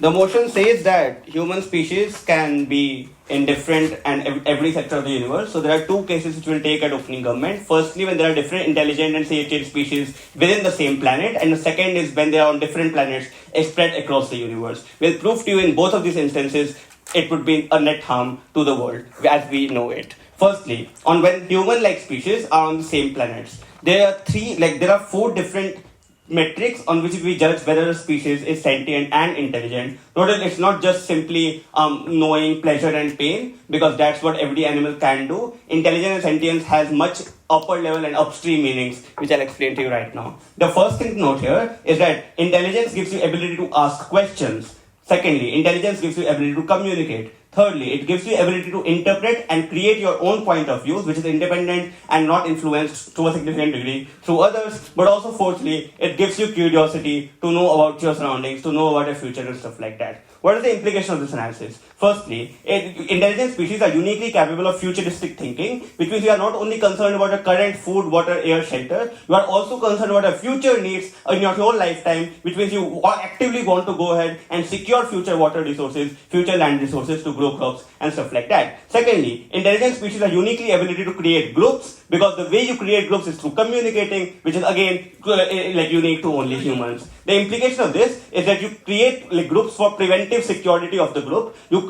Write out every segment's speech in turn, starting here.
The motion says that human species can be in different and every sector of the universe. So there are two cases which we'll take at opening government. Firstly, when there are different intelligent and sentient species within the same planet, and the second is when they are on different planets spread across the universe. We'll prove to you in both of these instances it would be a net harm to the world as we know it. Firstly, on when human-like species are on the same planets, there are four different metrics on which we judge whether a species is sentient and intelligent. Notice it's not just simply knowing pleasure and pain, because that's what every animal can do. Intelligence and sentience has much upper level and upstream meanings, which I'll explain to you right now. The first thing to note here is that intelligence gives you ability to ask questions. Secondly, intelligence gives you ability to communicate. Thirdly, it gives you ability to interpret and create your own point of views, which is independent and not influenced to a significant degree through others. But also fourthly, it gives you curiosity to know about your surroundings, to know about your future and stuff like that. What is the implication of this analysis? Firstly, intelligent species are uniquely capable of futuristic thinking, which means you are not only concerned about your current food, water, air, shelter, you are also concerned about your future needs in your whole lifetime, which means you actively want to go ahead and secure future water resources, future land resources to grow crops and stuff like that. Secondly, intelligent species are uniquely ability to create groups, because the way you create groups is through communicating, which is again unique to only humans. The implication of this is that you create groups for preventive security of the group. You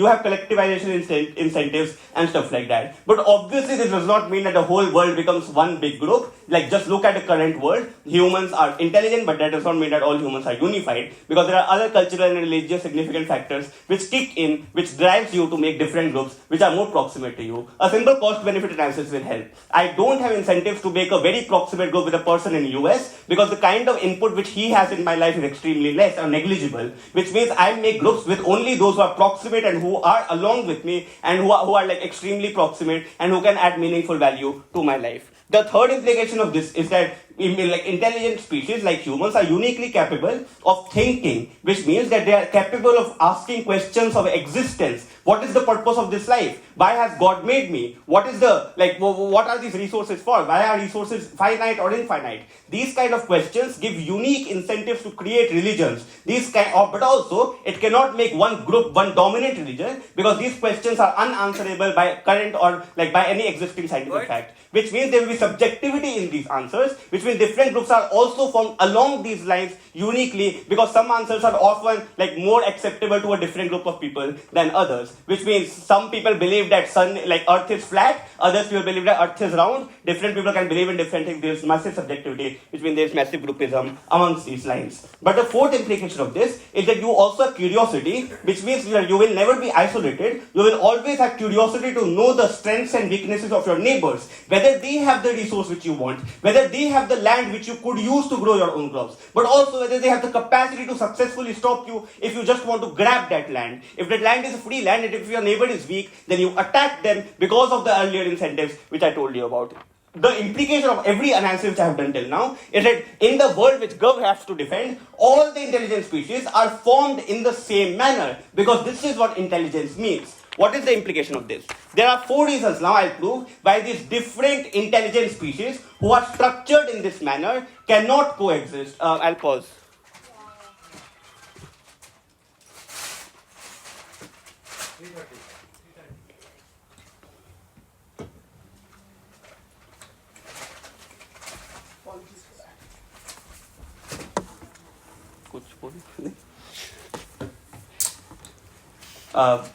have collectivization incentives and stuff like that. But obviously this does not mean that the whole world becomes one big group. Just look at the current world. Humans are intelligent, but that does not mean that all humans are unified, because there are other cultural and religious significant factors which kick in, which drives you to make different groups which are more proximate to you. A simple cost-benefit analysis will help. I don't have incentives to make a very proximate group with a person in US, because the kind of input which he has in my life is extremely less or negligible, which means I make groups with only those who are proximate and who are along with me and who are extremely proximate and who can add meaningful value to my life. The third implication of this is that intelligent species like humans are uniquely capable of thinking, which means that they are capable of asking questions of existence. What is the purpose of this life? Why has God made me? What are these resources for? Why are resources finite or infinite? These kind of questions give unique incentives to create religions. But also it cannot make one group one dominant religion, because these questions are unanswerable by current or by any existing scientific fact. Which means there will be subjectivity in these answers, which means different groups are also formed along these lines uniquely, because some answers are often more acceptable to a different group of people than others. Which means some people believe that Earth is flat, others people believe that Earth is round. Different people can believe in different things. There is massive subjectivity, which means there is massive groupism amongst these lines. But the fourth implication of this is that you also have curiosity, which means you will never be isolated. You will always have curiosity to know the strengths and weaknesses of your neighbors, whether they have the resource which you want, whether they have the land which you could use to grow your own crops, but also whether they have the capacity to successfully stop you if you just want to grab that land. If that land is a free land, and if your neighbor is weak, then you attack them because of the earlier incentives which I told you about. The implication of every analysis which I have done till now is that in the world which Gov has to defend, all the intelligent species are formed in the same manner, because this is what intelligence means. What is the implication of this? There are 4 reasons now I'll prove why these different intelligent species who are structured in this manner cannot coexist. I'll pause.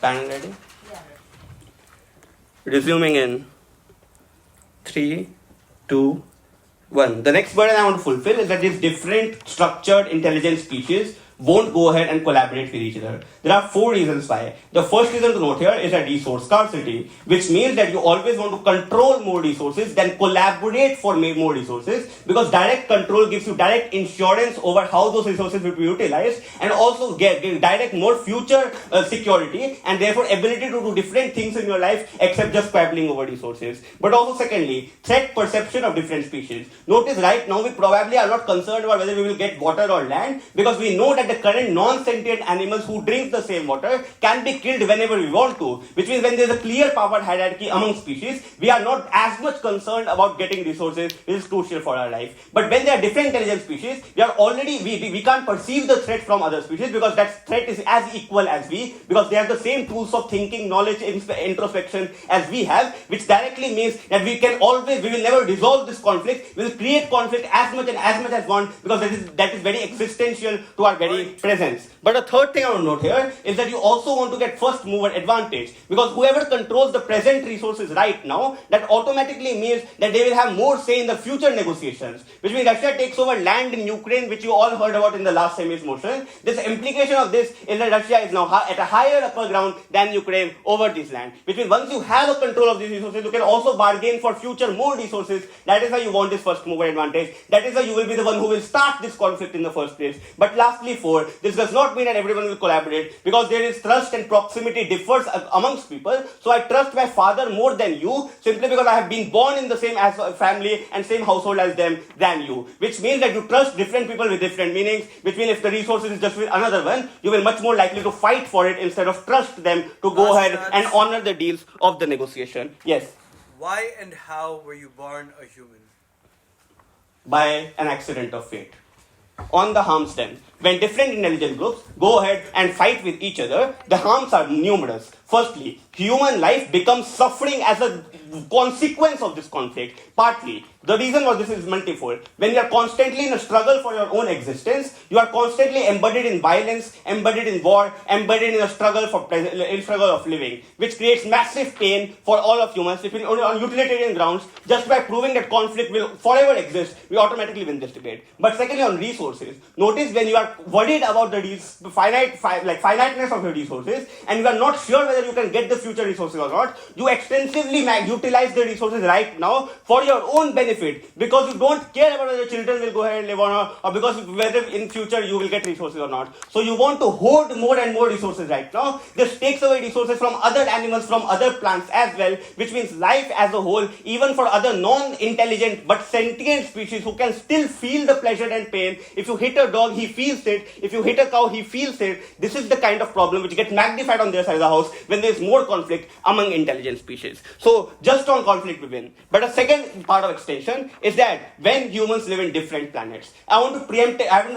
Panel ready? Yeah. Resuming in 3, 2, 1. The next burden I want to fulfill is that these different structured intelligent species won't go ahead and collaborate with each other. There are 4 reasons why. The first reason to note here is that resource scarcity, which means that you always want to control more resources than collaborate for more resources, because direct control gives you direct insurance over how those resources will be utilized, and also get direct more future security, and therefore ability to do different things in your life except just squabbling over resources. But also secondly, threat perception of different species. Notice right now we probably are not concerned about whether we will get water or land, because we know that that the current non-sentient animals who drink the same water can be killed whenever we want to, which means when there is a clear power hierarchy among species, we are not as much concerned about getting resources, which is crucial for our life. But when there are different intelligent species, we can't perceive the threat from other species because that threat is as equal as we, because they have the same tools of thinking, knowledge, introspection as we have, which directly means that we will never resolve this conflict. We will create conflict as much as one, because that is very existential to our very presence. But a third thing I want to note here is that you also want to get first mover advantage, because whoever controls the present resources right now, that automatically means that they will have more say in the future negotiations, which means Russia takes over land in Ukraine, which you all heard about in the last Semi's motion. This implication of this is that Russia is now at a higher upper ground than Ukraine over this land, which means once you have a control of these resources, you can also bargain for future more resources. That is why you want this first mover advantage. That is why you will be the one who will start this conflict in the first place. But lastly, this does not mean that everyone will collaborate, because there is trust and proximity differs amongst people. So I trust my father more than you, simply because I have been born in the same family and same household as them than you, which means that you trust different people with different meanings, which means if the resources is just with another one, you will much more likely to fight for it instead of trust them to go ahead and honor the deals of the negotiation. Yes? Why and how were you born a human? By an accident of fate. On the harm stem, when different intelligent groups go ahead and fight with each other, the harms are numerous. Firstly, human life becomes suffering as a consequence of this conflict. Partly, the reason for this is multifold. When you are constantly in a struggle for your own existence, you are constantly embedded in violence, embedded in war, embedded in a struggle of living, which creates massive pain for all of humans. If on utilitarian grounds, just by proving that conflict will forever exist, we automatically win this debate. But secondly, on resources, notice when you are worried about the finiteness of your resources, and you are not sure whether you can get the future resources or not, you extensively utilize the resources right now for your own benefit, because you don't care about whether children will go ahead and live or because whether in future you will get resources or not. So you want to hoard more and more resources right now. This takes away resources from other animals, from other plants as well, which means life as a whole, even for other non-intelligent but sentient species who can still feel the pleasure and pain. If you hit a dog, he feels it. If you hit a cow, he feels it. This is the kind of problem which gets magnified on their side of the house when there is more conflict among intelligent species. So just on conflict we win. But a second part of extension is that when humans live in different planets, I want to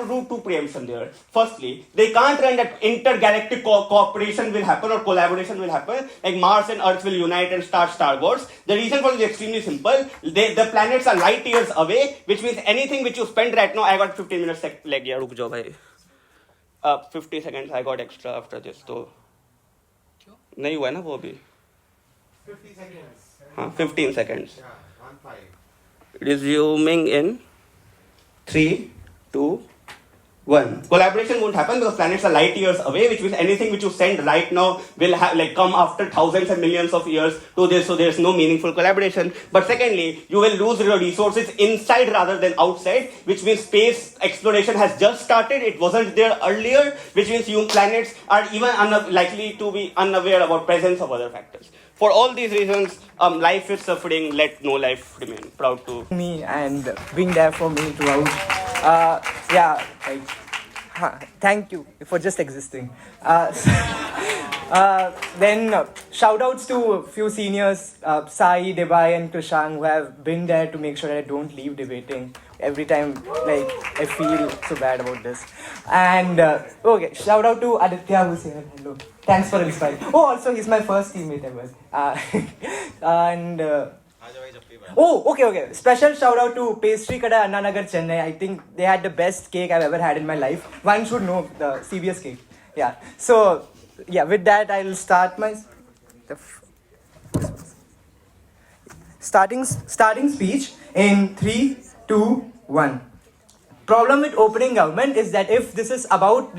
do two preemption there. Firstly, they can't run that intergalactic cooperation will happen or collaboration will happen, like Mars and Earth will unite and start Star Wars. The reason for this is extremely simple. The planets are light years away, which means anything which you spend right now, I got 15 minutes leg here, ruk jao bhai. 50 seconds I got extra after this, तो नहीं हुआ ना वो अभी 50 seconds. हाँ 15 seconds. Yeah, 1-5. Resuming in 3, 2, 1. Collaboration won't happen because planets are light years away, which means anything which you send right now will come after thousands and millions of years to this, so there's no meaningful collaboration. But secondly, you will lose your resources inside rather than outside, which means space exploration has just started. It wasn't there earlier, which means planets are even likely to be unaware about presence of other factors. For all these reasons, life is suffering, let no life remain. Proud to me and being there for me throughout. Thank you for just existing. Then shout outs to a few seniors, Sai, Debai and Krishaang, who have been there to make sure that I don't leave debating every time I feel so bad about this. And okay, shout out to Aditya who's here. Hello. Thanks for inspiring. Oh, also he's my first teammate ever. Okay. Special shout out to Pastry Kada Anna Nagar, Chennai. I think they had the best cake I've ever had in my life. One should know the CBS cake. Yeah. So, with that I'll start my starting speech in 3, 2, 1. Problem with opening government is that if this is about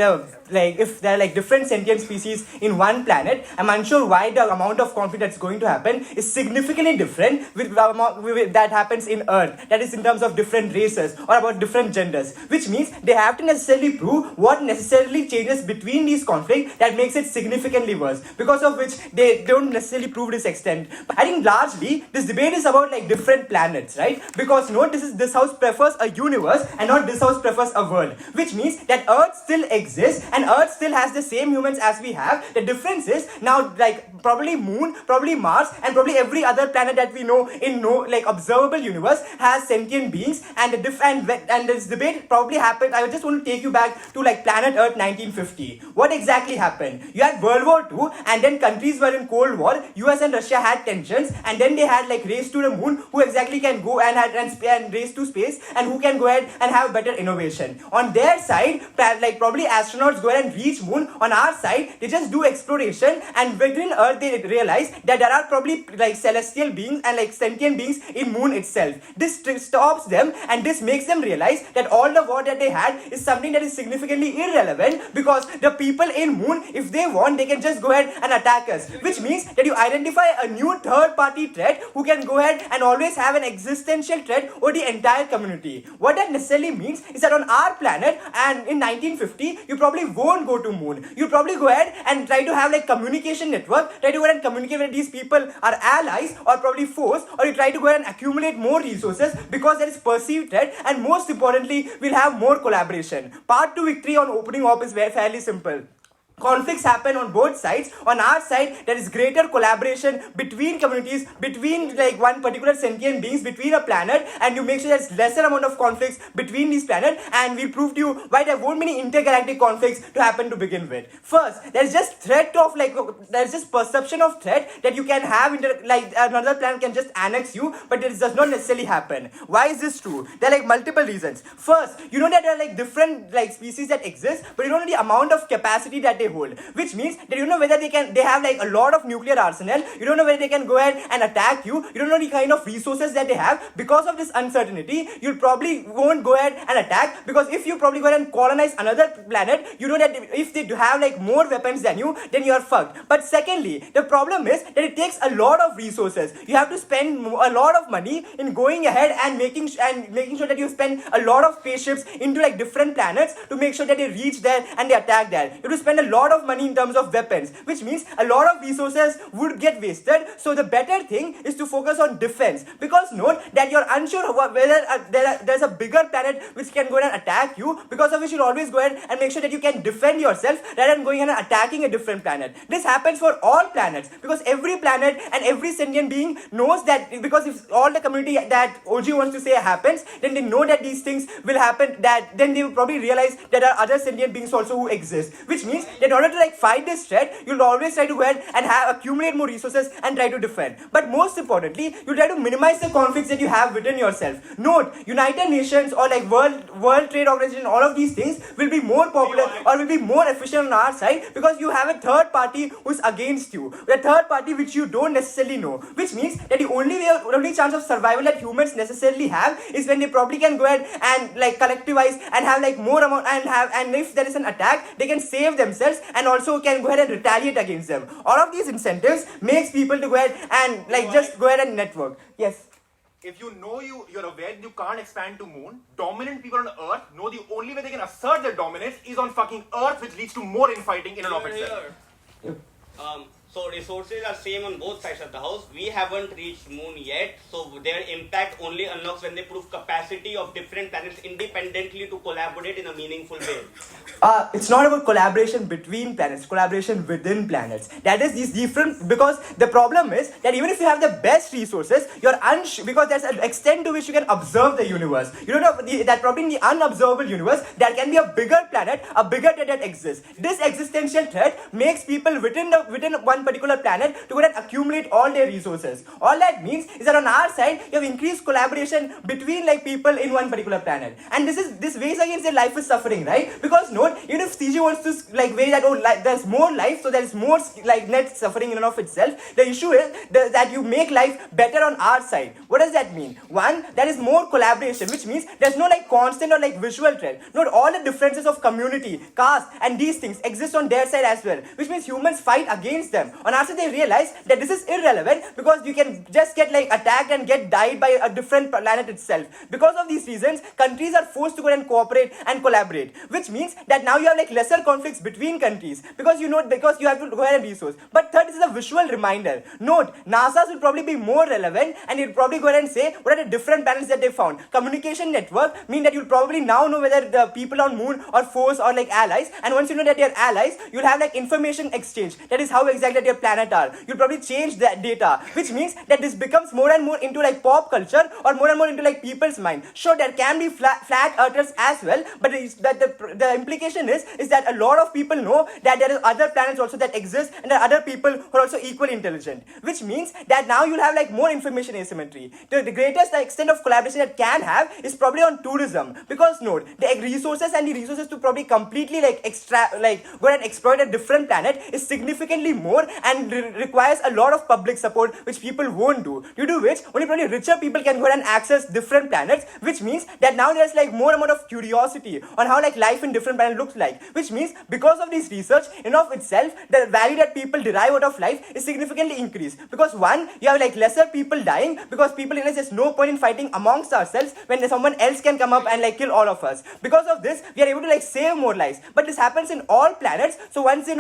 if there are different sentient species in one planet, I'm unsure why the amount of conflict that's going to happen is significantly different with that happens in Earth. That is in terms of different races or about different genders, which means they have to necessarily prove what necessarily changes between these conflicts that makes it significantly worse, because of which they don't necessarily prove this extent. But I think largely this debate is about different planets, right? Because this house prefers a universe and not this this house prefers a world, which means that Earth still exists and Earth still has the same humans as we have. The difference is now like probably Moon, probably Mars, and probably every other planet that we know in like observable universe has sentient beings, and and this debate probably happened. I just want to take you back to like planet Earth 1950. What exactly happened? You had World War II, and then countries were in Cold War. US and Russia had tensions, and then they had like race to the moon, who exactly can go and race to space, and who can go ahead and have better innovation. On their side, like probably astronauts go ahead and reach moon. On our side, they just do exploration, and within Earth they realize that there are probably like celestial beings and like sentient beings in moon itself. This stops them, and this makes them realize that all the war that they had is something that is significantly irrelevant, because the people in moon, if they want, they can just go ahead and attack us, which means that you identify a new third party threat who can go ahead and always have an existential threat over the entire community. What that necessarily means is that on our planet, and in 1950, you probably won't go to moon. You probably go ahead and try to have like communication network, try to go ahead and communicate with these people are allies or probably foes, or you try to go ahead and accumulate more resources because there is perceived threat, and most importantly, we'll have more collaboration. Part 2 victory on opening up is fairly simple. Conflicts happen on both sides. On our side, there is greater collaboration between communities, between like one particular sentient beings, between a planet, and you make sure there's lesser amount of conflicts between these planets, and we'll prove to you why there won't be any intergalactic conflicts to happen to begin with. First, there's just threat of like, there's just perception of threat that you can have like another planet can just annex you, but it does not necessarily happen. Why is this true? There are like multiple reasons. First, you know that there are like different like species that exist, but you don't know the amount of capacity that they hold, which means that you don't know whether they have like a lot of nuclear arsenal. You don't know whether they can go ahead and attack you. You don't know the kind of resources that they have. Because of this uncertainty, you probably won't go ahead and attack, because if you probably go ahead and colonize another planet, you know that if they have like more weapons than you, then you are fucked. But secondly, the problem is that it takes a lot of resources. You have to spend a lot of money in going ahead and making sure that you spend a lot of spaceships into like different planets to make sure that they reach there and they attack there. You have to spend a lot of money in terms of weapons, which means a lot of resources would get wasted. So the better thing is to focus on defense, because note that you're unsure whether there's a bigger planet which can go ahead and attack you, because of which you'll always go ahead and make sure that you can defend yourself rather than going ahead and attacking a different planet. This happens for all planets, because every planet and every sentient being knows that, because if all the community that OG wants to say happens, then they know that these things will happen, that then they will probably realize that there are other sentient beings also who exist, which means that in order to like fight this threat, you'll always try to go ahead and accumulate more resources and try to defend. But most importantly, you try to minimize the conflicts that you have within yourself. Note, United Nations or like World Trade Organization, all of these things will be more popular or will be more efficient on our side, because you have a third party who's against you, the third party which you don't necessarily know, which means that the only chance of survival that humans necessarily have is when they probably can go ahead and like collectivize and have like more amount and if there is an attack, they can save themselves and also can go ahead and retaliate against them. All of these incentives makes people to go ahead and like just go ahead and network. Yes. If you know you're aware that you can't expand to moon, dominant people on Earth know the only way they can assert their dominance is on fucking Earth, which leads to more infighting in and of itself. So resources are same on both sides of the house. We haven't reached moon yet, so their impact only unlocks when they prove capacity of different planets independently to collaborate in a meaningful way. It's not about collaboration between planets, collaboration within planets. That is these different, because the problem is that even if you have the best resources, you're because there's an extent to which you can observe the universe. You don't know that probably in the unobservable universe, there can be a bigger planet, a bigger threat that exists. This existential threat makes people within one particular planet to go and accumulate all their resources. All that means is that on our side, you have increased collaboration between like people in one particular planet. And this weighs against their life is suffering, right? Because note, even if CG wants to like weigh that, there's more life, so there is more like net suffering in and of itself. The issue is that you make life better on our side. What does that mean? One, there is more collaboration, which means there's no like constant or like visual threat. Note, all the differences of community, caste, and these things exist on their side as well, which means humans fight against them. them. On our side, they realize that this is irrelevant because you can just get like attacked and get died by a different planet itself. Because of these reasons, countries are forced to go and cooperate and collaborate, which means that now you have like lesser conflicts between countries because you have to go ahead and resource. But third, this is a visual reminder. Note, NASA's will probably be more relevant and you'll probably go ahead and say what are the different planets that they found. Communication network mean that you'll probably now know whether the people on moon are foes or like allies, and once you know that you're allies, you'll have like information exchange. That is how exactly that your planet are. You'll probably change that data, which means that this becomes more and more into like pop culture or more and more into like people's mind. Sure, there can be flat earthers as well, but the implication is that a lot of people know that there are other planets also that exist and there are other people who are also equally intelligent, which means that now you'll have like more information asymmetry. The greatest extent of collaboration that can have is probably on tourism, because note, the resources to probably completely go and exploit a different planet is significantly more and requires a lot of public support, which people won't do. Due to which only probably richer people can go and access different planets, which means that now there's like more amount of curiosity on how like life in different planets looks like, which means because of this research in of itself, the value that people derive out of life is significantly increased. Because one, you have like lesser people dying because people realize there's no point in fighting amongst ourselves when someone else can come up and like kill all of us. Because of this, we are able to like save more lives. But this happens in all planets, so once they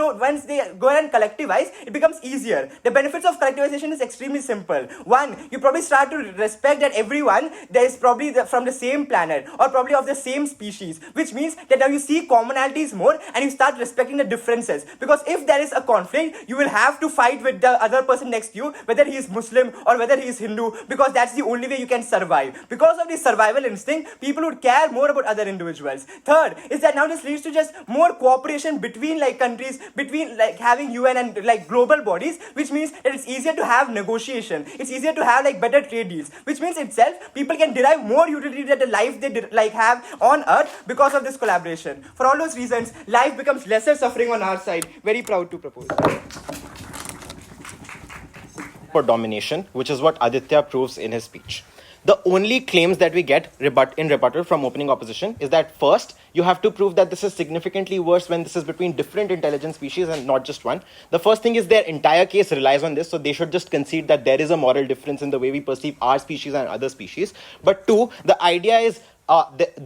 go ahead and collectivize, it becomes easier. The benefits of collectivization is extremely simple. One, you probably start to respect that everyone there is probably from the same planet or probably of the same species, which means that now you see commonalities more and you start respecting the differences. Because if there is a conflict, you will have to fight with the other person next to you, whether he is Muslim or whether he is Hindu, because that's the only way you can survive. Because of this survival instinct, people would care more about other individuals. Third is that now this leads to just more cooperation between like countries, between like having UN and like global bodies, which means that it's easier to have negotiation. It's easier to have like better trade deals, which means itself people can derive more utility that the life they have on Earth because of this collaboration. For all those reasons, life becomes lesser suffering on our side. Very proud to propose. For domination, which is what Aditya proves in his speech. The only claims that we get in rebuttal from opening opposition is that first, you have to prove that this is significantly worse when this is between different intelligent species and not just one. The first thing is their entire case relies on this, so they should just concede that there is a moral difference in the way we perceive our species and other species. But two, the idea is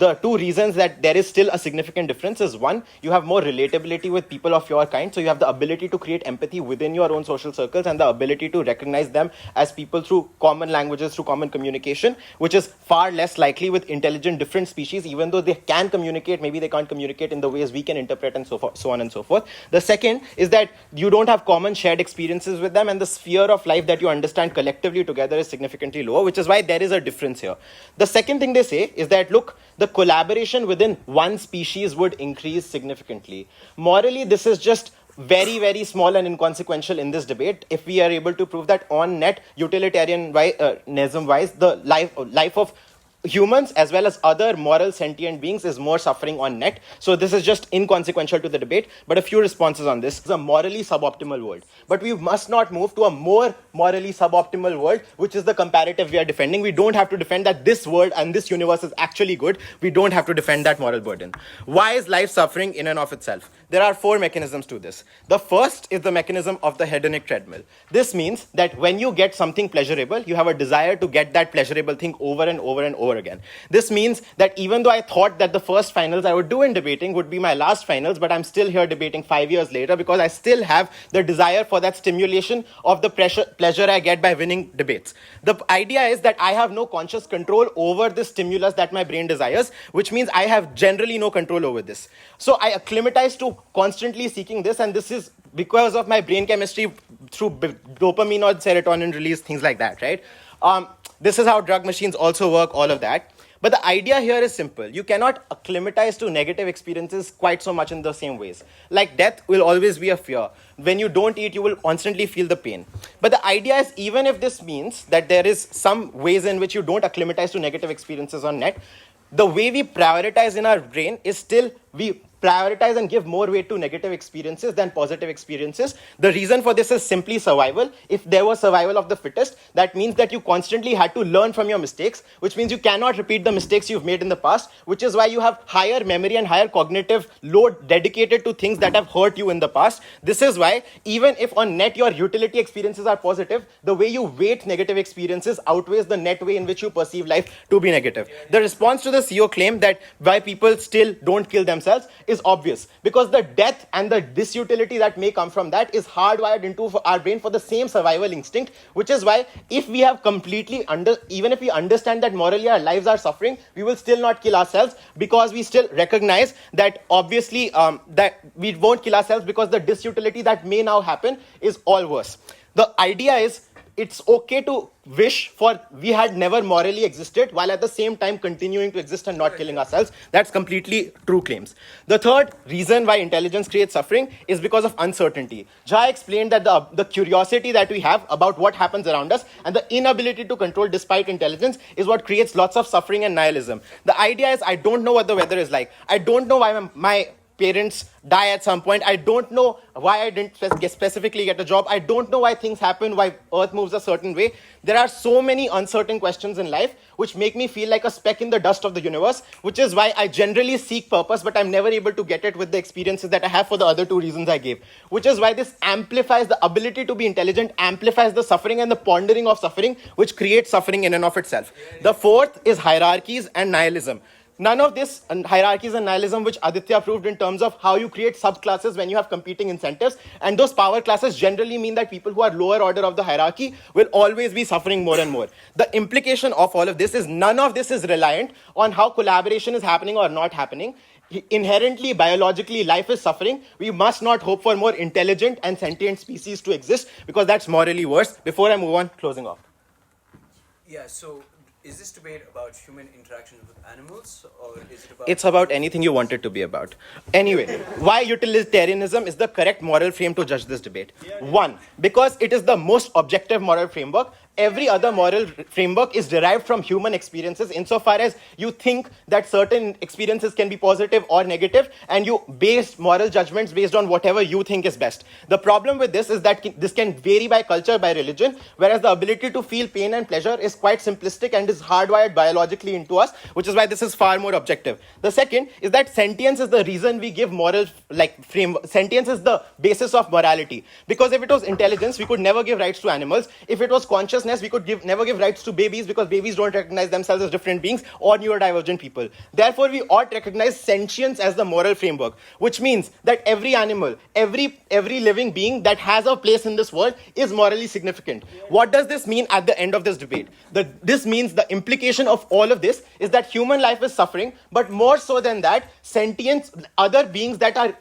the two reasons that there is still a significant difference is one, you have more relatability with people of your kind, so you have the ability to create empathy within your own social circles and the ability to recognize them as people through common languages, through common communication, which is far less likely with intelligent different species. Even though they can communicate, maybe they can't communicate in the ways we can interpret and so on and so forth. The second is that you don't have common shared experiences with them, and the sphere of life that you understand collectively together is significantly lower, which is why there is a difference here. The second thing they say is that, look, the collaboration within one species would increase significantly. Morally, this is just very, very small and inconsequential in this debate if we are able to prove that on net, utilitarianism-wise, the life of humans as well as other moral sentient beings is more suffering on net. So this is just inconsequential to the debate, but a few responses on this. It's a morally suboptimal world, but we must not move to a more morally suboptimal world, which is the comparative we are defending. We don't have to defend that this world and this universe is actually good. We don't have to defend that moral burden. Why is life suffering in and of itself? There are four mechanisms to this. The first is the mechanism of the hedonic treadmill. This means that when you get something pleasurable, you have a desire to get that pleasurable thing over and over and over again. This means that even though I thought that the first finals I would do in debating would be my last finals, but I'm still here debating 5 years later because I still have the desire for that stimulation of the pleasure I get by winning debates. The idea is that I have no conscious control over the stimulus that my brain desires, which means I have generally no control over this. So I acclimatize to constantly seeking this, and this is because of my brain chemistry through dopamine or serotonin release, things like that, right? This is how drug machines also work, all of that. But the idea here is simple. You cannot acclimatize to negative experiences quite so much in the same ways. Like death will always be a fear. When you don't eat, you will constantly feel the pain. But the idea is, even if this means that there is some ways in which you don't acclimatize to negative experiences on net, the way we prioritize in our brain is still we prioritize and give more weight to negative experiences than positive experiences. The reason for this is simply survival. If there was survival of the fittest, that means that you constantly had to learn from your mistakes, which means you cannot repeat the mistakes you've made in the past, which is why you have higher memory and higher cognitive load dedicated to things that have hurt you in the past. This is why even if on net your utility experiences are positive, the way you weight negative experiences outweighs the net way in which you perceive life to be negative. The response to the CEO claim that why people still don't kill themselves is obvious, because the death and the disutility that may come from that is hardwired into our brain for the same survival instinct, which is why if we have even if we understand that morally our lives are suffering, we will still not kill ourselves, because we still recognize that obviously that we won't kill ourselves because the disutility that may now happen is all worse. The idea is it's okay to wish for we had never morally existed while at the same time continuing to exist and not killing ourselves. That's completely true claims. The third reason why intelligence creates suffering is because of uncertainty. Jha explained that the curiosity that we have about what happens around us and the inability to control despite intelligence is what creates lots of suffering and nihilism. The idea is I don't know what the weather is like. I don't know why my parents die at some point. I don't know why I didn't specifically get a job. I don't know why things happen, why Earth moves a certain way. There are so many uncertain questions in life which make me feel like a speck in the dust of the universe, which is why I generally seek purpose, but I'm never able to get it with the experiences that I have for the other two reasons I gave. Which is why this amplifies the ability to be intelligent, amplifies the suffering and the pondering of suffering, which creates suffering in and of itself. The fourth is hierarchies and nihilism. None of this hierarchies and nihilism, which Aditya proved in terms of how you create subclasses when you have competing incentives. And those power classes generally mean that people who are lower order of the hierarchy will always be suffering more and more. The implication of all of this is none of this is reliant on how collaboration is happening or not happening. Inherently, biologically, life is suffering. We must not hope for more intelligent and sentient species to exist, because that's morally worse. Before I move on, closing off. Yeah, so is this debate about human interactions with animals, or is it about... It's about anything you want it to be about. Anyway, why utilitarianism is the correct moral frame to judge this debate? One, because it is the most objective moral framework. Every other moral framework is derived from human experiences insofar as you think that certain experiences can be positive or negative, and you base moral judgments based on whatever you think is best. The problem with this is that this can vary by culture, by religion, whereas the ability to feel pain and pleasure is quite simplistic and is hardwired biologically into us, which is why this is far more objective. The second is that sentience is the reason we give moral framework. Sentience is the basis of morality. Because if it was intelligence, we could never give rights to animals. If it was consciousness, we could never give rights to babies, because babies don't recognize themselves as different beings or neurodivergent people. Therefore, we ought to recognize sentience as the moral framework, which means that every animal, every living being that has a place in this world is morally significant. What does this mean at the end of this debate? This means the implication of all of this is that human life is suffering, but more so than that, sentience, other beings that are,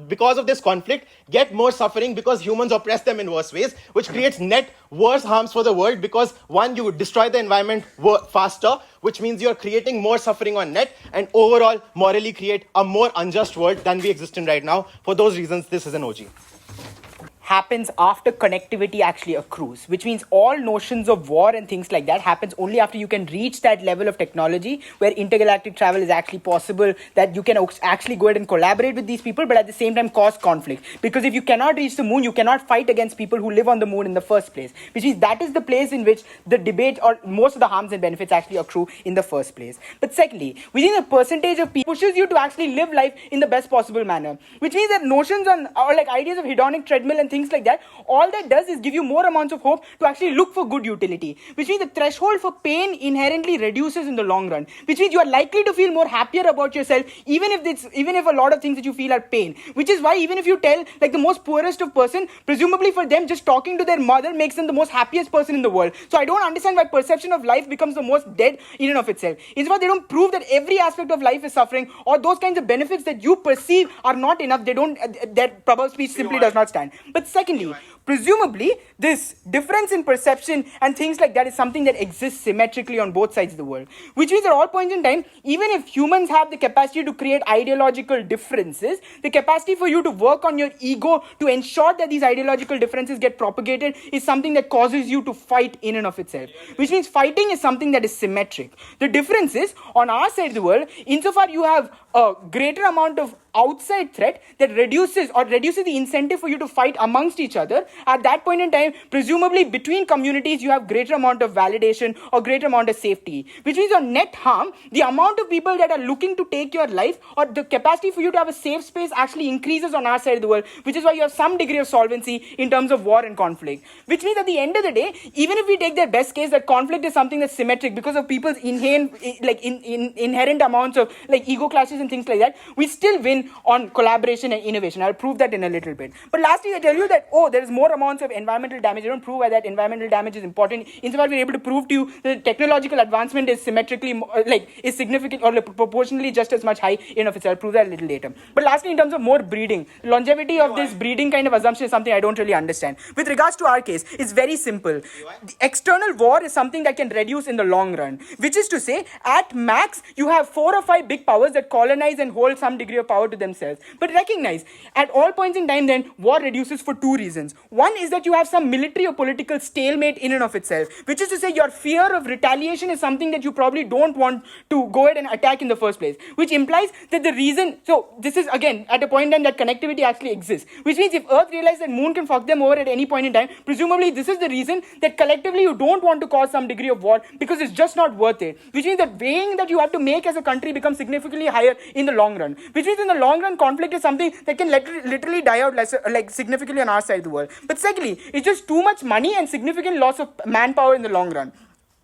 because of this conflict, get more suffering because humans oppress them in worse ways, which creates net worse harms for the world, because one, you destroy the environment faster, which means you're creating more suffering on net, and overall morally create a more unjust world than we exist in right now. For those reasons, this is an OG. Happens after connectivity actually accrues, which means all notions of war and things like that happens only after you can reach that level of technology where intergalactic travel is actually possible, that you can actually go ahead and collaborate with these people, but at the same time cause conflict. Because if you cannot reach the moon, you cannot fight against people who live on the moon in the first place, which means that is the place in which the debate or most of the harms and benefits actually accrue in the first place. But secondly, within a percentage of people pushes you to actually live life in the best possible manner, which means that notions on or like ideas of hedonic treadmill and things like that, all that does is give you more amounts of hope to actually look for good utility, which means the threshold for pain inherently reduces in the long run, which means you are likely to feel more happier about yourself even if a lot of things that you feel are pain, which is why even if you tell like the most poorest of person, presumably for them just talking to their mother makes them the most happiest person in the world. So I don't understand why perception of life becomes the most dead in and of itself. It's why they don't prove that every aspect of life is suffering, or those kinds of benefits that you perceive are not enough. They don't, that Prabhav's speech simply does not stand. But But secondly, presumably, this difference in perception and things like that is something that exists symmetrically on both sides of the world. Which means at all points in time, even if humans have the capacity to create ideological differences, the capacity for you to work on your ego to ensure that these ideological differences get propagated is something that causes you to fight in and of itself. Which means fighting is something that is symmetric. The difference is, on our side of the world, insofar you have a greater amount of outside threat that reduces the incentive for you to fight amongst each other. At that point in time, presumably between communities, you have greater amount of validation or greater amount of safety. Which means on net harm, the amount of people that are looking to take your life or the capacity for you to have a safe space actually increases on our side of the world, which is why you have some degree of solvency in terms of war and conflict. Which means at the end of the day, even if we take their best case that conflict is something that's symmetric because of people's inherent amounts of ego clashes and things like that, we still win on collaboration and innovation. I'll prove that in a little bit. But lastly, I tell you that, there is more amounts of environmental damage. I don't prove why that environmental damage is important. Insofar we're able to prove to you that technological advancement is symmetrically, is significant or proportionally just as much high in of itself. I'll prove that a little later. But lastly, in terms of more breeding, longevity of this breeding kind of assumption is something I don't really understand. With regards to our case, it's very simple. The external war is something that can reduce in the long run. Which is to say, at max, you have 4 or 5 big powers that colonize and hold some degree of power to themselves. But recognize, at all points in time then, war reduces for 2 reasons. One is that you have some military or political stalemate in and of itself. Which is to say, your fear of retaliation is something that you probably don't want to go ahead and attack in the first place. Which implies that the reason, so this is again, at a point in time that connectivity actually exists. Which means if Earth realizes that Moon can fuck them over at any point in time, presumably this is the reason that collectively you don't want to cause some degree of war because it's just not worth it. Which means that weighing that you have to make as a country becomes significantly higher in the long run. Which means in the long run, conflict is something that can literally die out significantly on our side of the world. But secondly, it's just too much money and significant loss of manpower in the long run.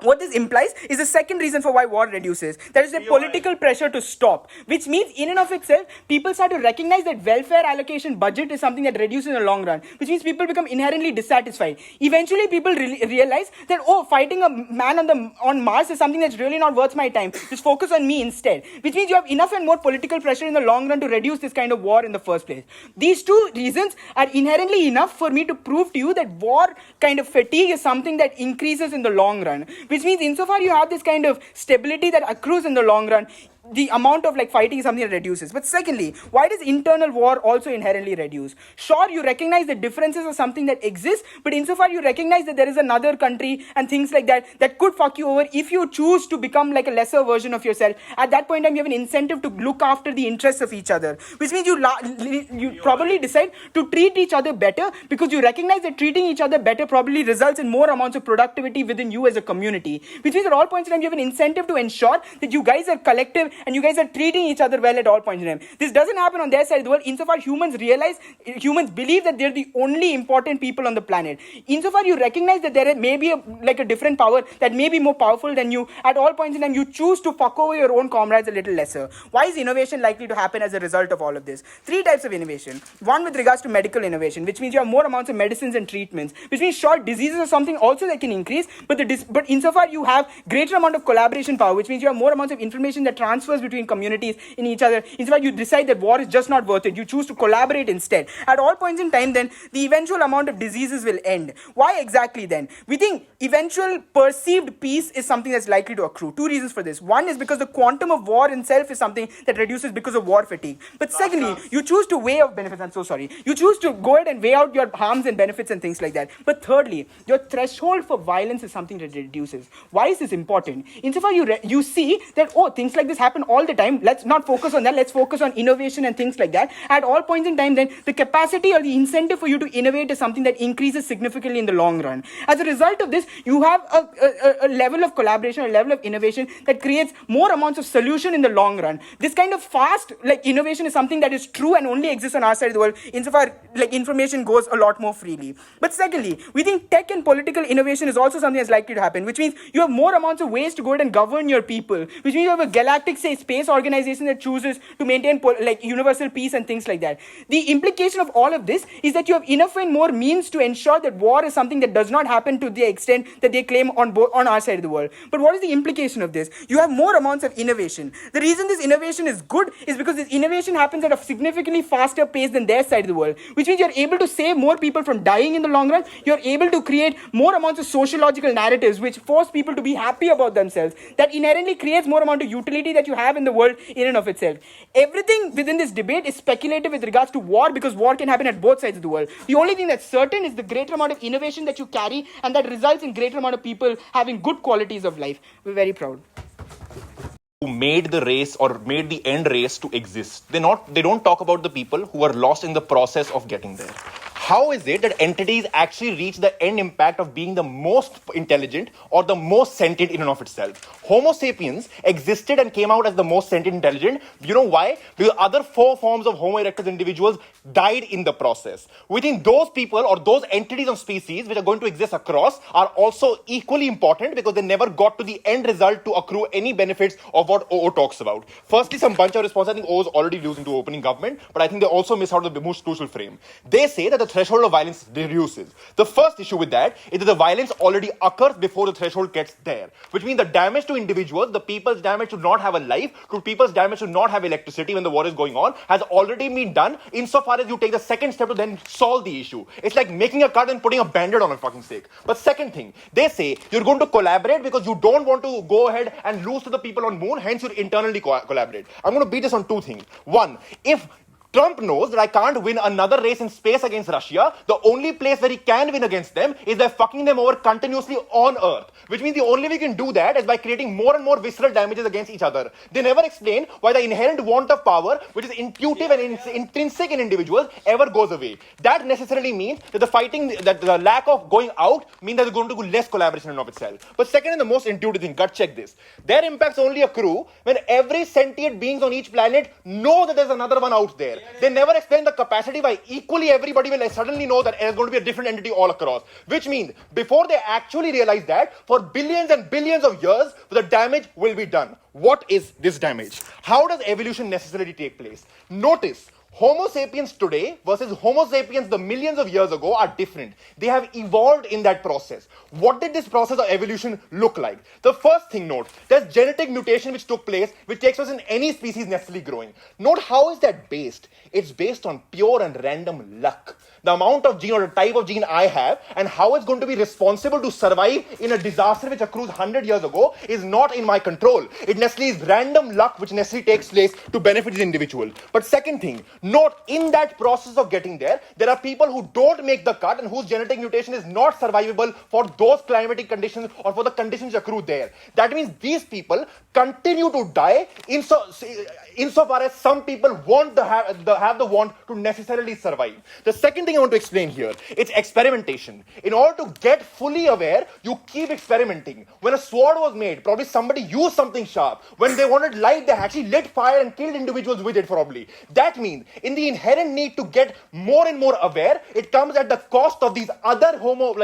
What this implies is the second reason for why war reduces. That is the political pressure to stop. Which means in and of itself, people start to recognize that welfare allocation budget is something that reduces in the long run. Which means people become inherently dissatisfied. Eventually people realize that, fighting a man on Mars is something that's really not worth my time. Just focus on me instead. Which means you have enough and more political pressure in the long run to reduce this kind of war in the first place. These 2 reasons are inherently enough for me to prove to you that war kind of fatigue is something that increases in the long run. Which means insofar you have this kind of stability that accrues in the long run, the amount of fighting is something that reduces. But secondly, why does internal war also inherently reduce? Sure, you recognize that differences are something that exists, but insofar you recognize that there is another country and things like that could fuck you over if you choose to become a lesser version of yourself. At that point in time, you have an incentive to look after the interests of each other. Which means you probably decide to treat each other better because you recognize that treating each other better probably results in more amounts of productivity within you as a community. Which means at all points in time, you have an incentive to ensure that you guys are collective and you guys are treating each other well at all points in time. This doesn't happen on their side of the world. Insofar humans believe that they're the only important people on the planet. Insofar you recognize that there may be a different power that may be more powerful than you, at all points in time you choose to fuck over your own comrades a little lesser. Why is innovation likely to happen as a result of all of this? 3 types of innovation. One with regards to medical innovation, which means you have more amounts of medicines and treatments, which means short diseases are something also that can increase, but insofar you have greater amount of collaboration power, which means you have more amounts of information that transfers between communities in each other. Instead, you decide that war is just not worth it. You choose to collaborate instead. At all points in time, then, the eventual amount of diseases will end. Why exactly then? We think eventual perceived peace is something that's likely to accrue. 2 reasons for this. One is because the quantum of war itself is something that reduces because of war fatigue. But secondly, you choose to weigh out benefits. I'm so sorry. You choose to go ahead and weigh out your harms and benefits and things like that. But thirdly, your threshold for violence is something that reduces. Why is this important? Insofar you see that, things like this happen all the time. Let's not focus on that. Let's focus on innovation and things like that. At all points in time, then, the capacity or the incentive for you to innovate is something that increases significantly in the long run. As a result of this, you have a level of collaboration, a level of innovation that creates more amounts of solution in the long run. This kind of fast, innovation is something that is true and only exists on our side of the world, insofar, information goes a lot more freely. But secondly, we think tech and political innovation is also something that's likely to happen, which means you have more amounts of ways to go ahead and govern your people, which means you have a galactic like say space organization that chooses to maintain like universal peace and things like that. The implication of all of this is that you have enough and more means to ensure that war is something that does not happen to the extent that they claim on our side of the world. But what is the implication of this? You have more amounts of innovation. The reason this innovation is good is because this innovation happens at a significantly faster pace than their side of the world, which means you're able to save more people from dying in the long run. You're able to create more amounts of sociological narratives which force people to be happy about themselves. That inherently creates more amount of utility that you have in the world in and of itself. Everything within this debate is speculative with regards to war, because war can happen at both sides of the world. The only thing that's certain is the greater amount of innovation that you carry, and that results in greater amount of people having good qualities of life. We're very proud. Who made the race or made the end race to exist. They don't talk about the people who are lost in the process of getting there. How is it that entities actually reach the end impact of being the most intelligent or the most sentient in and of itself? Homo sapiens existed and came out as the most sentient intelligent. You know why? Because other 4 forms of Homo erectus individuals died in the process. We think those people or those entities of species which are going to exist across are also equally important because they never got to the end result to accrue any benefits of what OO talks about. Firstly, some bunch of response. I think OO is already losing to opening government, but I think they also miss out on the most crucial frame. They say that the threshold of violence reduces. The first issue with that is that the violence already occurs before the threshold gets there, which means the damage to individuals, the people's damage to not have a life, to people's damage to not have electricity when the war is going on, has already been done insofar as you take the second step to then solve the issue. It's like making a cut and putting a band-aid on a fucking stake. But second thing, they say you're going to collaborate because you don't want to go ahead and lose to the people on moon, hence you internally collaborate. I'm going to beat this on 2 things. One, if Trump knows that I can't win another race in space against Russia, the only place where he can win against them is by fucking them over continuously on Earth. Which means the only way we can do that is by creating more and more visceral damages against each other. They never explain why the inherent want of power, which is intuitive and intrinsic in individuals, ever goes away. That necessarily means that the fighting, that the lack of going out means that there's going to be less collaboration in and of itself. But second and the most intuitive thing, gut check this. Their impacts only accrue when every sentient beings on each planet know that there's another one out there. They never explain the capacity why equally everybody will suddenly know that there's going to be a different entity all across. Which means, before they actually realize that, for billions and billions of years, the damage will be done. What is this damage? How does evolution necessarily take place? Notice, Homo sapiens today versus Homo sapiens the millions of years ago are different. They have evolved in that process. What did this process of evolution look like? The first thing, note, there's genetic mutation which took place, which takes place in any species necessarily growing. Note, how is that based? It's based on pure and random luck. The amount of gene or the type of gene I have and how it's going to be responsible to survive in a disaster which accrues 100 years ago is not in my control. It necessarily is random luck which necessarily takes place to benefit the individual. But second thing, note, in that process of getting there, there are people who don't make the cut and whose genetic mutation is not survivable for those climatic conditions or for the conditions accrue there. That means these people continue to die insofar as some people want to have the want to necessarily survive. The second thing I want to explain here, it's experimentation. In order to get fully aware, you keep experimenting. When a sword was made, probably somebody used something sharp. When they wanted light, they actually lit fire and killed individuals with it probably. That means, in the inherent need to get more and more aware, it comes at the cost of these other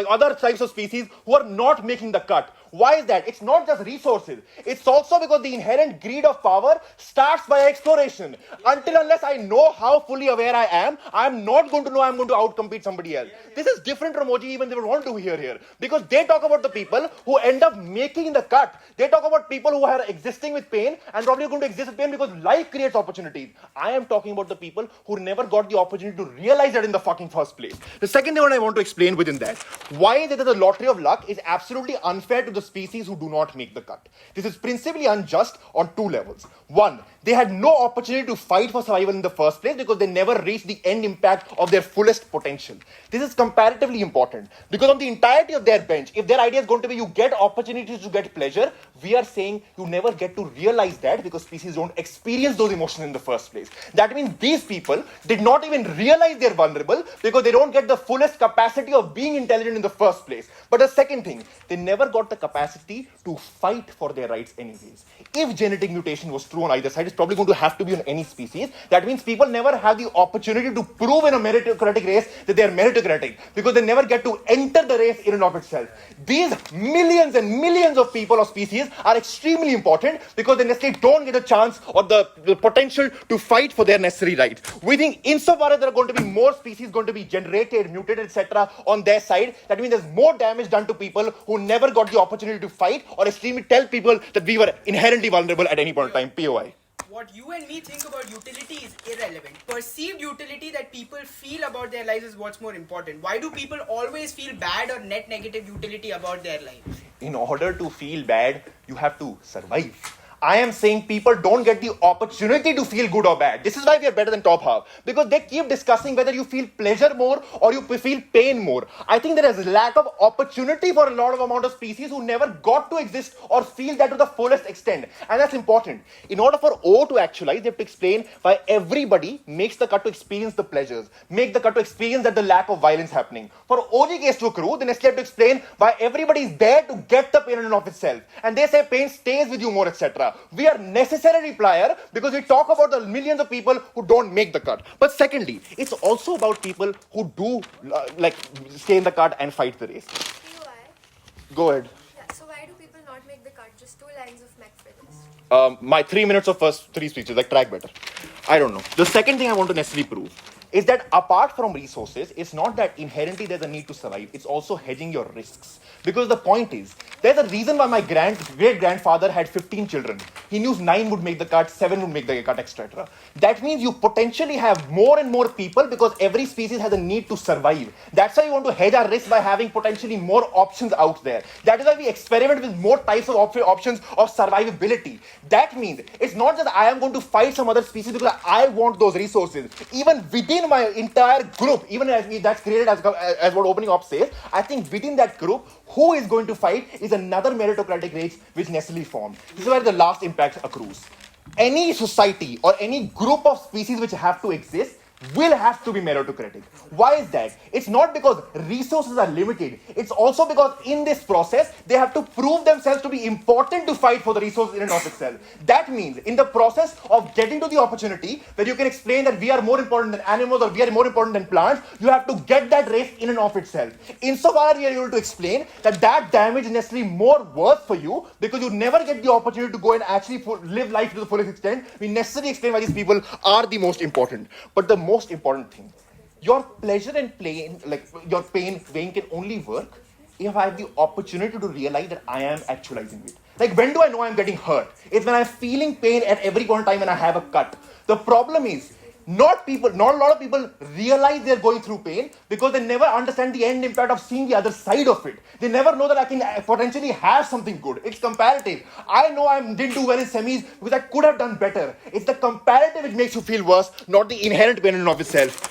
other types of species who are not making the cut. Why is that? It's not just resources. It's also because the inherent greed of power starts by exploration. Until unless I know how fully aware I am not going to know I'm going to outcompete somebody else. This is different from OG even they would want to hear here. Because they talk about the people who end up making the cut. They talk about people who are existing with pain and probably going to exist with pain because life creates opportunities. I am talking about the people who never got the opportunity to realize that in the fucking first place. The second thing I want to explain within that, why that the lottery of luck is absolutely unfair to the species who do not make the cut. This is principally unjust on 2 levels. One, they had no opportunity to fight for survival in the first place because they never reached the end impact of their fullest potential. This is comparatively important because on the entirety of their bench, if their idea is going to be you get opportunities to get pleasure, we are saying you never get to realize that because species don't experience those emotions in the first place. That means these people did not even realize they're vulnerable because they don't get the fullest capacity of being intelligent in the first place. But the second thing, they never got the capacity to fight for their rights anyways. If genetic mutation was true on either side, it's probably going to have to be on any species. That means people never have the opportunity to prove in a meritocratic race that they are meritocratic because they never get to enter the race in and of itself. These millions and millions of people or species are extremely important because they necessarily don't get a chance or the potential to fight for their necessary rights. We think insofar as there are going to be more species going to be generated, mutated, etc. on their side, that means there's more damage done to people who never got the opportunity to fight or extremely tell people that we were inherently vulnerable at any point in time. POI. What you and me think about utility is irrelevant. Perceived utility that people feel about their lives is what's more important. Why do people always feel bad or net negative utility about their lives? In order to feel bad, you have to survive. I am saying people don't get the opportunity to feel good or bad. This is why we are better than top half. Because they keep discussing whether you feel pleasure more or you feel pain more. I think there is a lack of opportunity for a lot of amount of species who never got to exist or feel that to the fullest extent. And that's important. In order for O to actualize, they have to explain why everybody makes the cut to experience the pleasures. Make the cut to experience that the lack of violence happening. For OG case to accrue, then necessarily have to explain why everybody is there to get the pain in and of itself. And they say pain stays with you more, etc. We are necessary replier because we talk about the millions of people who don't make the cut. But secondly, it's also about people who do stay in the cut and fight the race. POI. Go ahead. Yeah, so why do people not make the cut? Just 2 lines of mech for this. My 3 minutes of first 3 speeches, track better. I don't know. The second thing I want to necessarily prove is that apart from resources, it's not that inherently there's a need to survive. It's also hedging your risks. Because the point is, there's a reason why my great-grandfather had 15 children. He knew 9 would make the cut, 7 would make the cut, etc. That means you potentially have more and more people because every species has a need to survive. That's why you want to hedge our risk by having potentially more options out there. That is why we experiment with more types of options of survivability. That means it's not that I am going to fight some other species because I want those resources. Even within my entire group, even as that's created as what opening up says, I think within that group, who is going to fight is another meritocratic race which necessarily forms. This is where the last impact accrues. Any society or any group of species which have to exist will have to be meritocratic. Why is that? It's not because resources are limited. It's also because in this process, they have to prove themselves to be important to fight for the resources in and of itself. That means in the process of getting to the opportunity where you can explain that we are more important than animals or we are more important than plants, you have to get that race in and of itself. Insofar as we are able to explain that damage is necessarily more worth for you because you never get the opportunity to go and actually live life to the fullest extent, we necessarily explain why these people are the most important. But the most important thing, your pleasure and pain, your pain can only work if I have the opportunity to realize that I am actualizing it. When do I know I'm getting hurt? It's when I'm feeling pain at every point in time when I have a cut. The problem is, not a lot of people realize they're going through pain because they never understand the end impact of seeing the other side of it. They never know that I can potentially have something good. It's comparative. I know I didn't do well in semis because I could have done better. It's the comparative which makes you feel worse, not the inherent pain in and of itself.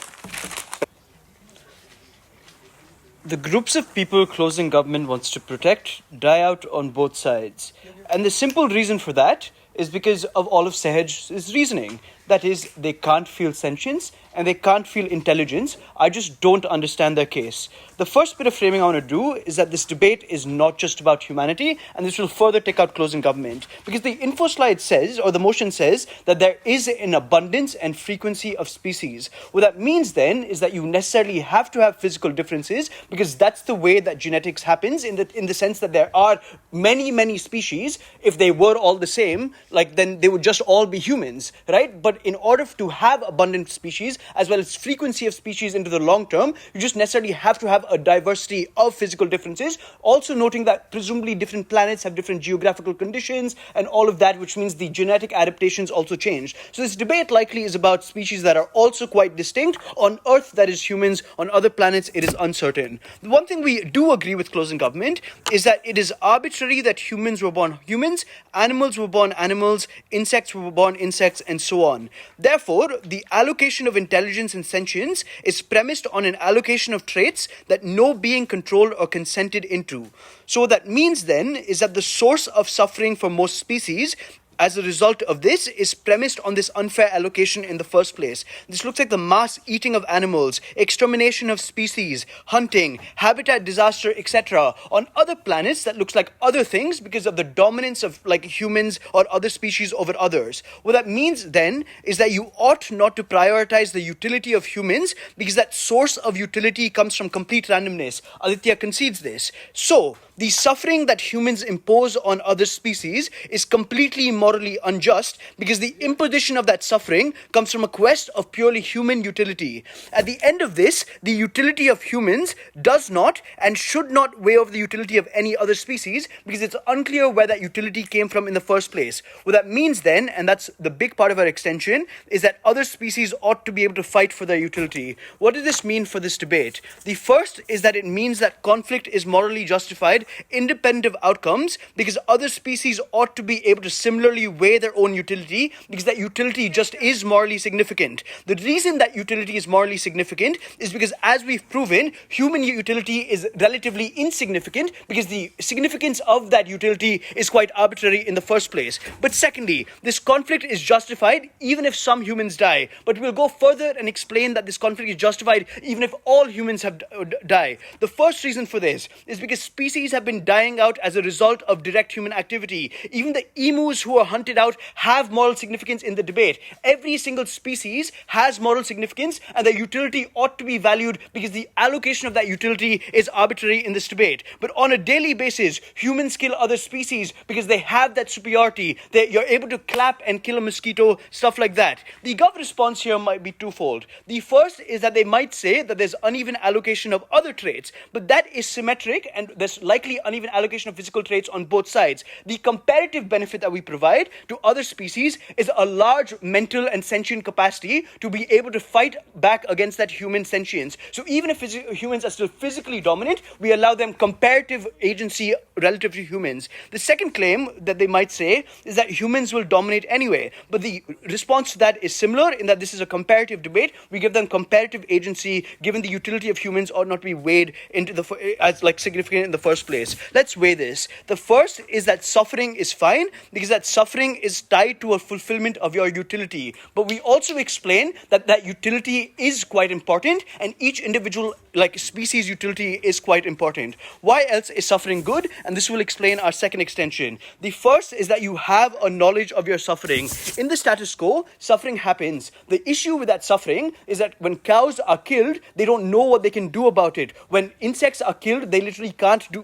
The groups of people closing government wants to protect die out on both sides. And the simple reason for that is because of all of Sehaj's reasoning. That is, they can't feel sentience and they can't feel intelligence. I just don't understand their case. The first bit of framing I want to do is that this debate is not just about humanity, and this will further take out closing government. Because the info slide says, or the motion says, that there is an abundance and frequency of species. What that means then is that you necessarily have to have physical differences because that's the way that genetics happens in the sense that there are many species. If they were all the same, then they would just all be humans, right? But in order to have abundant species, as well as frequency of species into the long term, you just necessarily have to have a diversity of physical differences. Also noting that presumably different planets have different geographical conditions and all of that, which means the genetic adaptations also change. So this debate likely is about species that are also quite distinct. On Earth, that is humans. On other planets, it is uncertain. The one thing we do agree with closing government is that it is arbitrary that humans were born humans, animals were born animals, insects were born insects, and so on. Therefore, the allocation of intelligence and sentience is premised on an allocation of traits that no being controlled or consented into. So what that means then is that the source of suffering for most species as a result of this is premised on this unfair allocation in the first place. This looks like the mass eating of animals, extermination of species, hunting, habitat disaster, etc. on other planets that looks like other things because of the dominance of like humans or other species over others. What that means then is that you ought not to prioritize the utility of humans because that source of utility comes from complete randomness. Aditya concedes this. So, the suffering that humans impose on other species is completely morally unjust because the imposition of that suffering comes from a quest of purely human utility. At the end of this, the utility of humans does not and should not weigh over the utility of any other species because it's unclear where that utility came from in the first place. What that means then, and that's the big part of our extension, is that other species ought to be able to fight for their utility. What does this mean for this debate? The first is that it means that conflict is morally justified independent of outcomes because other species ought to be able to similarly weigh their own utility because that utility just is morally significant. The reason that utility is morally significant is because, as we've proven, human utility is relatively insignificant because the significance of that utility is quite arbitrary in the first place. But secondly, this conflict is justified even if some humans die. But we'll go further and explain that this conflict is justified even if all humans have die. The first reason for this is because species have been dying out as a result of direct human activity. Even the emus who are hunted out have moral significance in the debate. Every single species has moral significance and their utility ought to be valued because the allocation of that utility is arbitrary in this debate. But on a daily basis, humans kill other species because they have that superiority. You're able to clap and kill a mosquito, stuff like that. The Gov response here might be twofold. The first is that they might say that there's uneven allocation of other traits, but that is symmetric and there's likely uneven allocation of physical traits on both sides. The comparative benefit that we provide to other species is a large mental and sentient capacity to be able to fight back against that human sentience. So even if humans are still physically dominant, we allow them comparative agency relative to humans. The second claim that they might say is that humans will dominate anyway, but the response to that is similar in that this is a comparative debate. We give them comparative agency given the utility of humans ought not to be weighed into as like significant in the first place. Let's weigh this. The first is that suffering is fine because that suffering is tied to a fulfillment of your utility. But we also explain that that utility is quite important and each individual like species utility is quite important. Why else is suffering good? And this will explain our second extension. The first is that you have a knowledge of your suffering. In the status quo, suffering happens. The issue with that suffering is that when cows are killed, they don't know what they can do about it. When insects are killed, they literally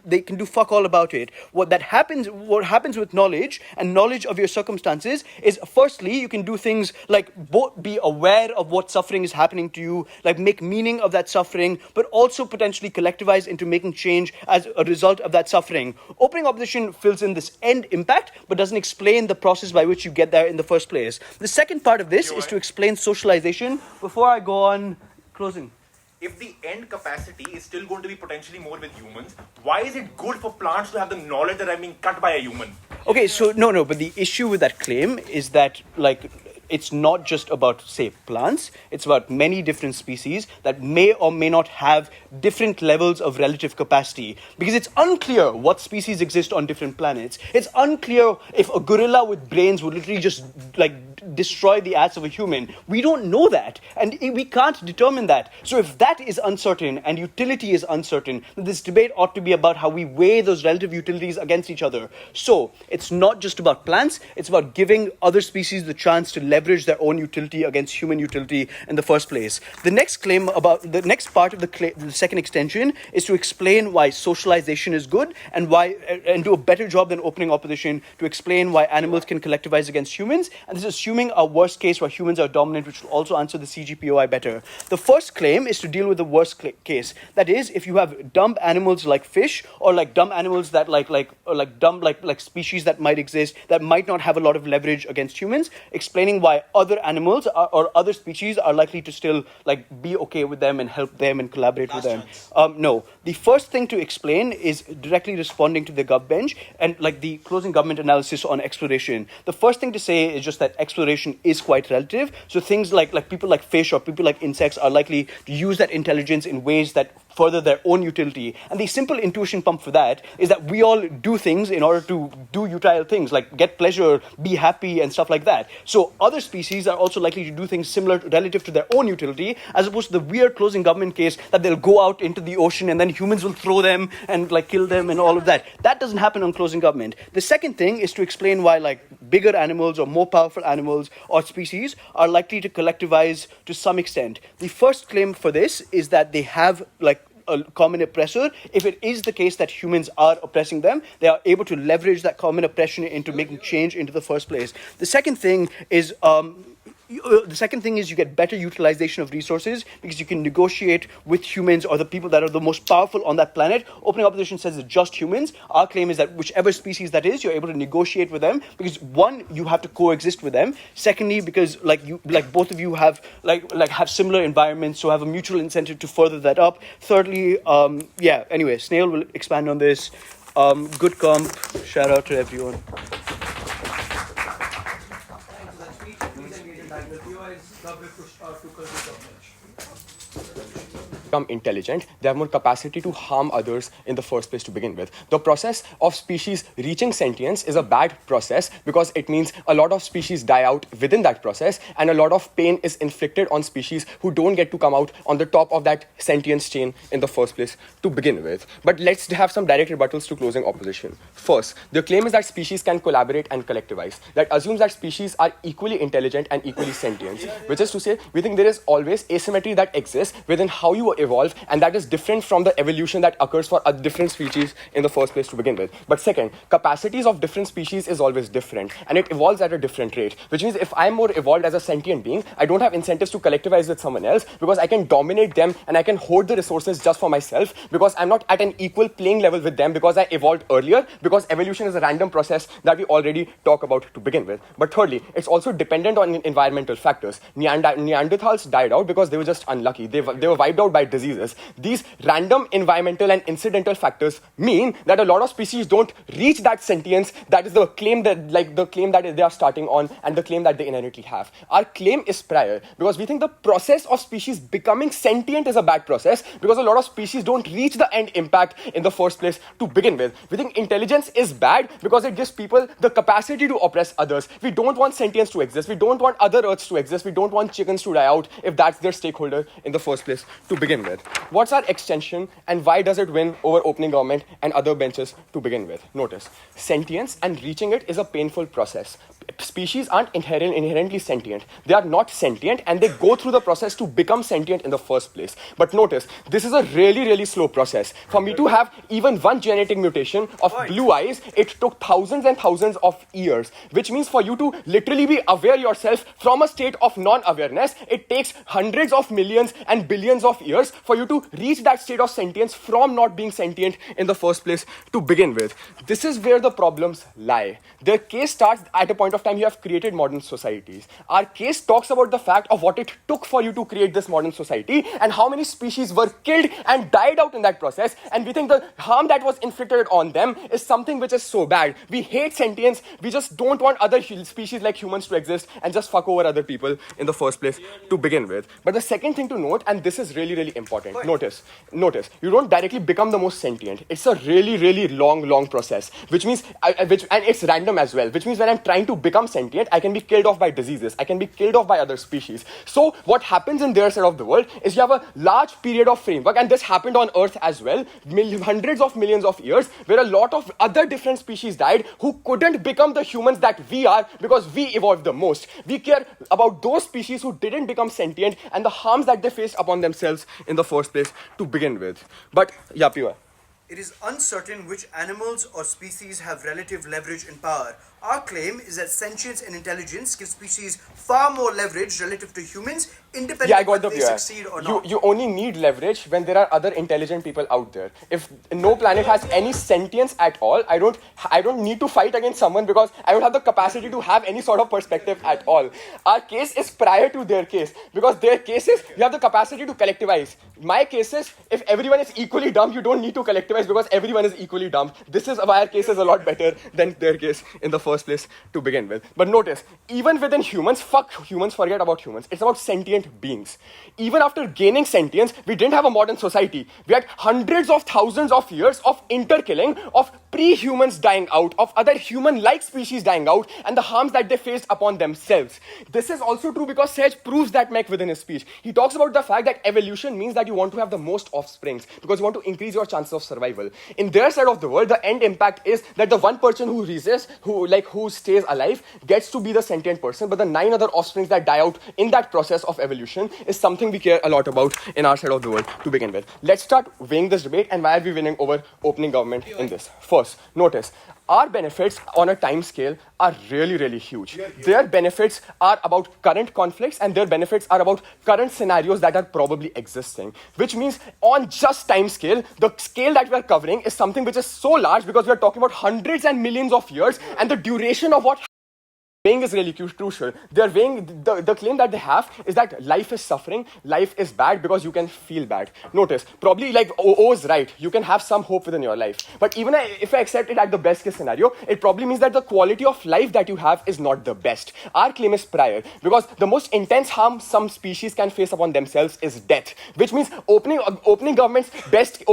they can do fuck all about it. What happens with knowledge and knowledge of your circumstances is firstly, you can do things like both be aware of what suffering is happening to you, like make meaning of that suffering, but also potentially collectivize into making change as a result of that suffering. Opening opposition fills in this end impact, but doesn't explain the process by which you get there in the first place. The second part of this is to explain socialization. Before I go on, closing. If the end capacity is still going to be potentially more with humans, why is it good for plants to have the knowledge that I'm being cut by a human? Okay, so no, but the issue with that claim is that, like, it's not just about, say, plants. It's about many different species that may or may not have different levels of relative capacity. Because it's unclear what species exist on different planets. It's unclear if a gorilla with brains would literally just, like, destroy the ass of a human. We don't know that. And we can't determine that. So if that is uncertain and utility is uncertain, then this debate ought to be about how we weigh those relative utilities against each other. So it's not just about plants. It's about giving other species the chance to leverage their own utility against human utility in the first place. The next claim about the next part of the second extension is to explain why socialization is good and do a better job than opening opposition to explain why animals can collectivize against humans. And this is assuming a worst case where humans are dominant, which will also answer the CGPOI better. The first claim is to deal with the worst case. That is, if you have dumb animals like fish or like dumb animals that like species that might exist that might not have a lot of leverage against humans, explaining why other animals or other species are likely to still like be okay with them and help them and collaborate with them. No, the first thing to explain is directly responding to the Gov bench and like the closing government analysis on exploration. The first thing to say is just that exploration exploration is quite relative. So things like people like fish or people like insects are likely to use that intelligence in ways that further their own utility. And the simple intuition pump for that is that we all do things in order to do utile things, like get pleasure, be happy, and stuff like that. So other species are also likely to do things similar relative to their own utility, as opposed to the weird closing government case that they'll go out into the ocean and then humans will throw them and like kill them and all of that. That doesn't happen on closing government. The second thing is to explain why like bigger animals or more powerful animals or species are likely to collectivize to some extent. The first claim for this is that they have like a common oppressor. If it is the case that humans are oppressing them, they are able to leverage that common oppression into making change into the first place. The second thing is you get better utilization of resources because you can negotiate with humans or the people that are the most powerful on that planet. Opening opposition says it's just humans. Our claim is that whichever species that is, you're able to negotiate with them because one, you have to coexist with them. Secondly, because like both of you have have similar environments, so have a mutual incentive to further that up. Thirdly, anyway, Snehal will expand on this. Good comp. Shout out to everyone. Become intelligent, they have more capacity to harm others in the first place to begin with. The process of species reaching sentience is a bad process because it means a lot of species die out within that process and a lot of pain is inflicted on species who don't get to come out on the top of that sentience chain in the first place to begin with. But let's have some direct rebuttals to closing opposition. First, the claim is that species can collaborate and collectivize. That assumes that species are equally intelligent and equally sentient, which is to say, we think there is always asymmetry that exists within how you evolve, and that is different from the evolution that occurs for a different species in the first place to begin with. But second, capacities of different species is always different, and it evolves at a different rate, which means if I'm more evolved as a sentient being, I don't have incentives to collectivize with someone else because I can dominate them and I can hoard the resources just for myself because I'm not at an equal playing level with them because I evolved earlier, because evolution is a random process that we already talk about to begin with. But thirdly, it's also dependent on environmental factors. Neanderthals died out because they were just unlucky. They were wiped out by diseases. These random environmental and incidental factors mean that a lot of species don't reach that sentience. That is the claim that they are starting on and the claim that they inherently have. Our claim is prior because we think the process of species becoming sentient is a bad process because a lot of species don't reach the end impact in the first place to begin with. We think intelligence is bad because it gives people the capacity to oppress others. We don't want sentience to exist. We don't want other earths to exist. We don't want chickens to die out if that's their stakeholder in the first place to begin with. What's our extension and why does it win over opening government and other benches to begin with? Notice, sentience and reaching it is a painful process. Species aren't inherently sentient. They are not sentient and they go through the process to become sentient in the first place. But notice, this is a really, really slow process. For me to have even one genetic mutation of blue eyes, it took thousands and thousands of years, which means for you to literally be aware yourself from a state of non-awareness, it takes hundreds of millions and billions of years for you to reach that state of sentience from not being sentient in the first place to begin with. This is where the problems lie. The case starts at a point of time you have created modern societies. Our case talks about the fact of what it took for you to create this modern society and how many species were killed and died out in that process, and we think the harm that was inflicted on them is something which is so bad. We hate sentience, we just don't want other species like humans to exist and just fuck over other people in the first place to begin with. But the second thing to note, and this is really, really important, notice, you don't directly become the most sentient. It's a really, really long process, which means, and it's random as well, which means when I'm trying to become sentient, I can be killed off by diseases, I can be killed off by other species. So what happens in their side of the world is you have a large period of framework, and this happened on Earth as well, hundreds of millions of years, where a lot of other different species died who couldn't become the humans that we are because we evolved the most. We care about those species who didn't become sentient and the harms that they faced upon themselves in the first place to begin with. But, yeah, Piva. It is uncertain which animals or species have relative leverage in power. Our claim is that sentience and intelligence give species far more leverage relative to humans, independent of whether they succeed or not. You only need leverage when there are other intelligent people out there. If no planet has any sentience at all, I don't need to fight against someone because I don't have the capacity to have any sort of perspective at all. Our case is prior to their case because their case is you have the capacity to collectivize. My case is if everyone is equally dumb, you don't need to collectivize because everyone is equally dumb. This is why our case is a lot better than their case in the first place to begin with. But notice, even within humans, fuck humans, forget about humans. It's about sentient beings. Even after gaining sentience, we didn't have a modern society. We had hundreds of thousands of years of interkilling, of pre-humans dying out, of other human-like species dying out, and the harms that they faced upon themselves. This is also true because Sehaj proves that mech within his speech. He talks about the fact that evolution means that you want to have the most offsprings because you want to increase your chances of survival. In their side of the world, the end impact is that the one person who resists, who stays alive, gets to be the sentient person, but the 9 other offsprings that die out in that process of evolution is something we care a lot about in our side of the world to begin with. Let's start weighing this debate and why are we winning over opening government in this. First, notice, our benefits on a time scale are really, really huge. Their benefits are about current conflicts and their benefits are about current scenarios that are probably existing. Which means on just time scale, the scale that we are covering is something which is so large because we are talking about hundreds and millions of years and the duration of what weighing is really crucial. They're weighing, the claim that they have is that life is suffering, life is bad because you can feel bad. Notice, probably like O is right, you can have some hope within your life. But even if I accept it at the best case scenario, it probably means that the quality of life that you have is not the best. Our claim is prior because the most intense harm some species can face upon themselves is death. Which means opening government's best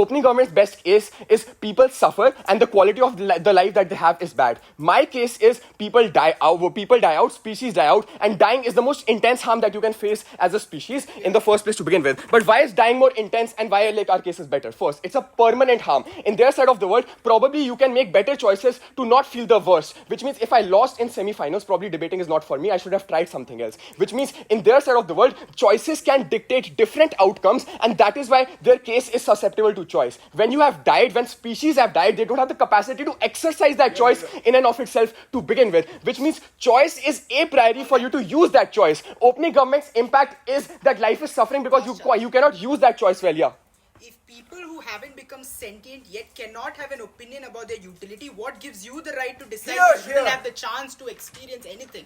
case is people suffer and the quality of the life that they have is bad. My case is people die out, species die out, and dying is the most intense harm that you can face as a species in the first place to begin with. But why is dying more intense and why our case is better? First, it's a permanent harm. In their side of the world, probably you can make better choices to not feel the worst. Which means if I lost in semi-finals, probably debating is not for me. I should have tried something else. Which means in their side of the world, choices can dictate different outcomes, and that is why their case is susceptible to choice. When you have died, when species have died, they don't have the capacity to exercise that choice in and of itself to begin with. Which means choice is a priority for you to use that choice. Opening government's impact is that life is suffering because you cannot use that choice well, yeah. If people who haven't become sentient yet cannot have an opinion about their utility, what gives you the right to decide you didn't have the chance to experience anything?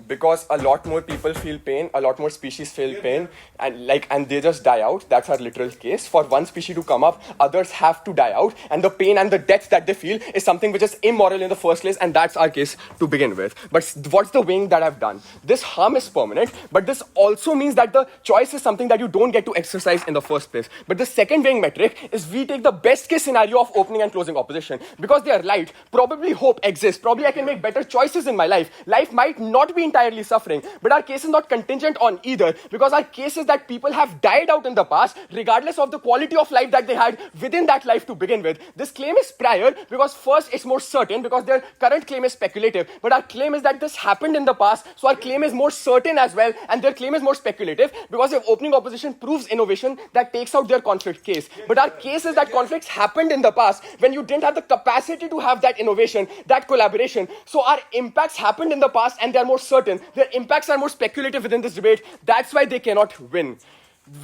Because a lot more people feel pain, a lot more species feel pain, and they just die out. That's our literal case. For one species to come up, others have to die out, and the pain and the death that they feel is something which is immoral in the first place, and that's our case to begin with. But what's the weighing that I've done? This harm is permanent, but this also means that the choice is something that you don't get to exercise in the first place. But the second weighing metric is we take the best case scenario of opening and closing opposition. Because they are right, probably hope exists, probably I can make better choices in my life. Life might not be entirely suffering, but our case is not contingent on either, because our case is that people have died out in the past regardless of the quality of life that they had within that life to begin with. This claim is prior because first it's more certain because their current claim is speculative, but our claim is that this happened in the past, so our claim is more certain as well, and their claim is more speculative because if opening opposition proves innovation that takes out their conflict case. But our case is that conflicts happened in the past when you didn't have the capacity to have that innovation, that collaboration. So our impacts happened in the past and they are more certain. Their impacts are more speculative within this debate. That's why they cannot win.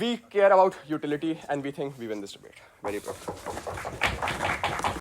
We care about utility and we think we win this debate. Very proud.